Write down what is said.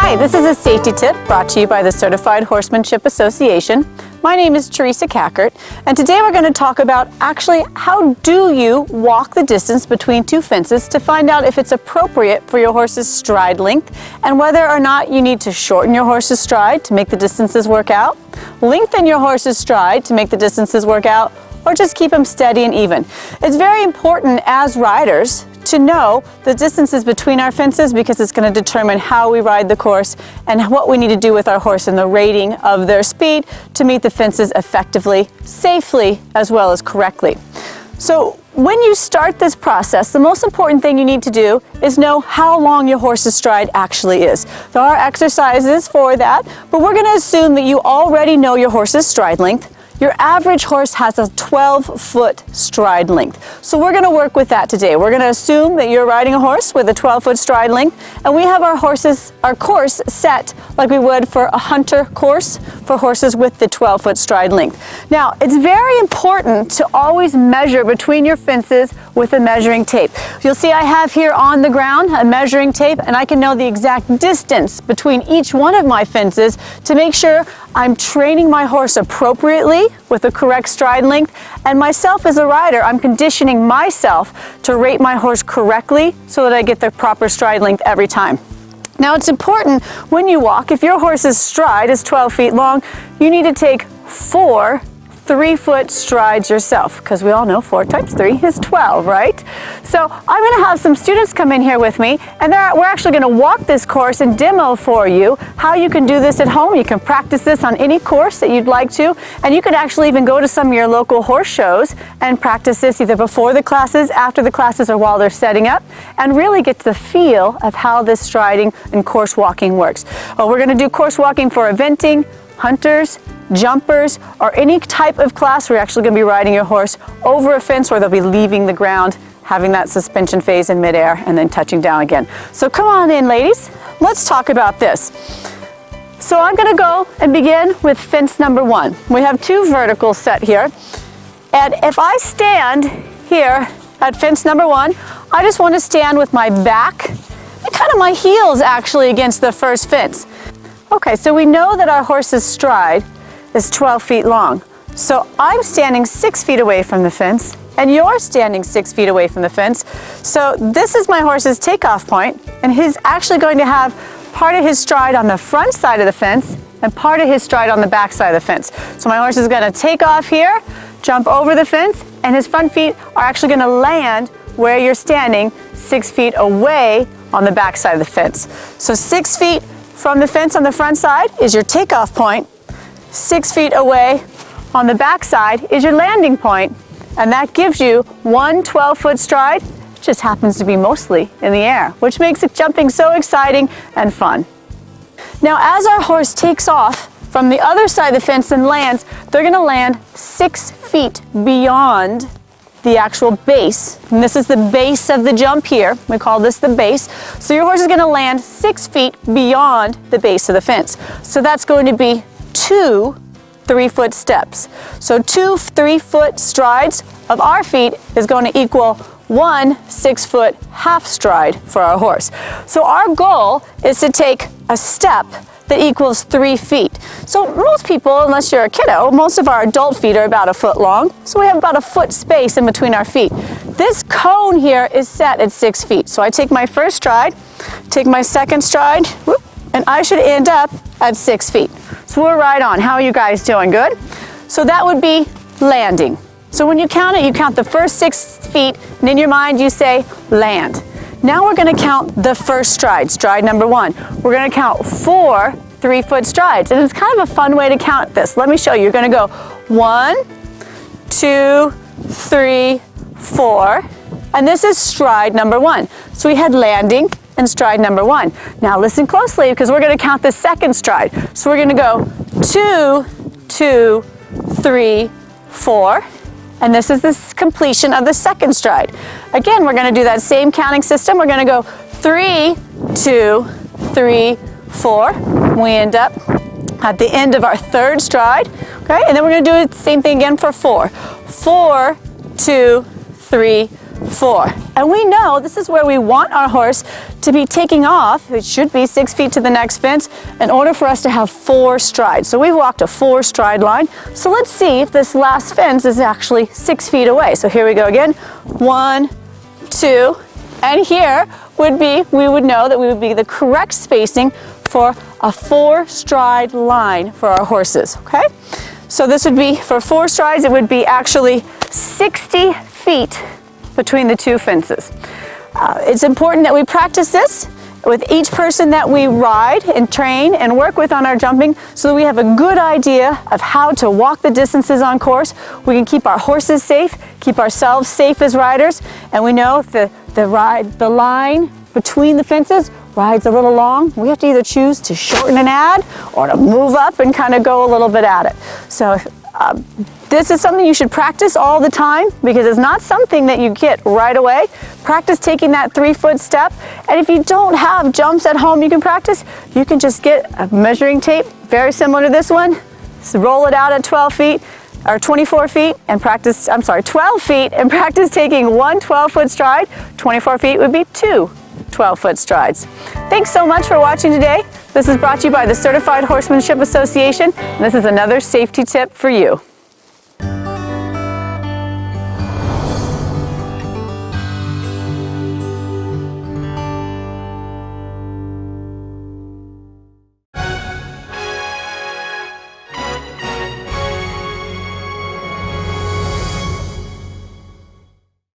Hi, this is a safety tip brought to you by the Certified Horsemanship Association. My name is Teresa Kackert, and today we're going to talk about actually how do you walk the distance between two fences to find out if it's appropriate for your horse's stride length and whether or not you need to shorten your horse's stride to make the distances work out, lengthen your horse's stride to make the distances work out, or just keep them steady and even. It's very important as riders to know the distances between our fences because it's going to determine how we ride the course and what we need to do with our horse and the rating of their speed to meet the fences effectively, safely, as well as correctly. So when you start this process, the most important thing you need to do is know how long your horse's stride actually is. There are exercises for that, but we're going to assume that you already know your horse's stride length. Your average horse has a 12-foot stride length. So we're going to work with that today. We're going to assume that you're riding a horse with a 12-foot stride length, and we have our course set like we would for a hunter course for horses with the 12-foot stride length. Now, it's very important to always measure between your fences with a measuring tape. You'll see I have here on the ground a measuring tape, and I can know the exact distance between each one of my fences to make sure I'm training my horse appropriately with the correct stride length, and myself as a rider, I'm conditioning myself to rate my horse correctly so that I get the proper stride length every time. Now it's important when you walk, if your horse's stride is 12 feet long, you need to take 4 3-foot strides yourself, because we all know 4 times 3 is 12, right? So I'm going to have some students come in here with me, and we're actually going to walk this course and demo for you how you can do this at home. You can practice this on any course that you'd like to, and you could actually even go to some of your local horse shows and practice this either before the classes, after the classes, or while they're setting up, and really get the feel of how this striding and course walking works. Well, we're going to do course walking for eventing, hunters, jumpers, or any type of class where you're actually going to be riding your horse over a fence where they'll be leaving the ground, having that suspension phase in midair, and then touching down again. So come on in, ladies. Let's talk about this. So I'm going to go and begin with fence number 1. We have 2 verticals set here. And if I stand here at fence number 1, I just want to stand with my back and kind of my heels actually against the first fence. Okay, so we know that our horse's stride is 12 feet long. So I'm standing 6 feet away from the fence, and you're standing 6 feet away from the fence. So this is my horse's takeoff point, and he's actually going to have part of his stride on the front side of the fence and part of his stride on the back side of the fence. So my horse is going to take off here, jump over the fence, and his front feet are actually going to land where you're standing 6 feet away on the back side of the fence. So 6 feet from the fence on the front side is your takeoff point. 6 feet away on the back side is your landing point, and that gives you one 12-foot stride. It just happens to be mostly in the air, which makes it jumping so exciting and fun. Now, as our horse takes off from the other side of the fence and lands, they're going to land 6 feet beyond the actual base, and this is the base of the jump here. We call this the base. So your horse is going to land 6 feet beyond the base of the fence. So that's going to be 2 3-foot steps. So 2 3-foot strides of our feet is going to equal 1 6-foot half stride for our horse. So our goal is to take a step that equals 3 feet. So most people, unless you're a kiddo, most of our adult feet are about 1 foot long. So we have about 1 foot space in between our feet. This cone here is set at 6 feet. So I take my first stride, take my second stride, whoop, and I should end up at 6 feet. So we're right on. How are you guys doing? Good? So that would be landing. So when you count it, you count the first 6 feet, and in your mind you say land. Now we're going to count the first stride, stride number 1. We're going to count 4 3-foot strides, and it's kind of a fun way to count this. Let me show you. You're going to go 1, 2, 3, 4, and this is stride number 1. So we had landing and stride number 1. Now listen closely because we're going to count the second stride. So we're going to go 2, 2, 3, 4. And this is the completion of the second stride. Again, we're going to do that same counting system. We're going to go 3, 2, 3, 4. We end up at the end of our third stride. Okay, and then we're going to do the same thing again for 4. 4, 2, 3, 4. And we know this is where we want our horse to be taking off. It should be 6 feet to the next fence in order for us to have 4 strides. So we've walked a 4 stride line. So let's see if this last fence is actually 6 feet away. So here we go again. 1, 2, and here would be, we would know that we would be the correct spacing for a 4 stride line for our horses, okay? So this would be, for 4 strides, it would be actually 60 feet between the 2 fences. It's important that we practice this with each person that we ride and train and work with on our jumping so that we have a good idea of how to walk the distances on course. We can keep our horses safe, keep ourselves safe as riders, and we know if the line between the fences rides a little long, we have to either choose to shorten and add or to move up and kind of go a little bit at it. So this is something you should practice all the time because it's not something that you get right away. Practice taking that 3-foot step, and if you don't have jumps at home you can practice, you can just get a measuring tape, very similar to this one, so roll it out at 12 feet or 24 feet and practice, 12 feet and practice taking 1 12-foot stride. 24 feet would be 2 12-foot strides. Thanks so much for watching today. This is brought to you by the Certified Horsemanship Association, and this is another safety tip for you.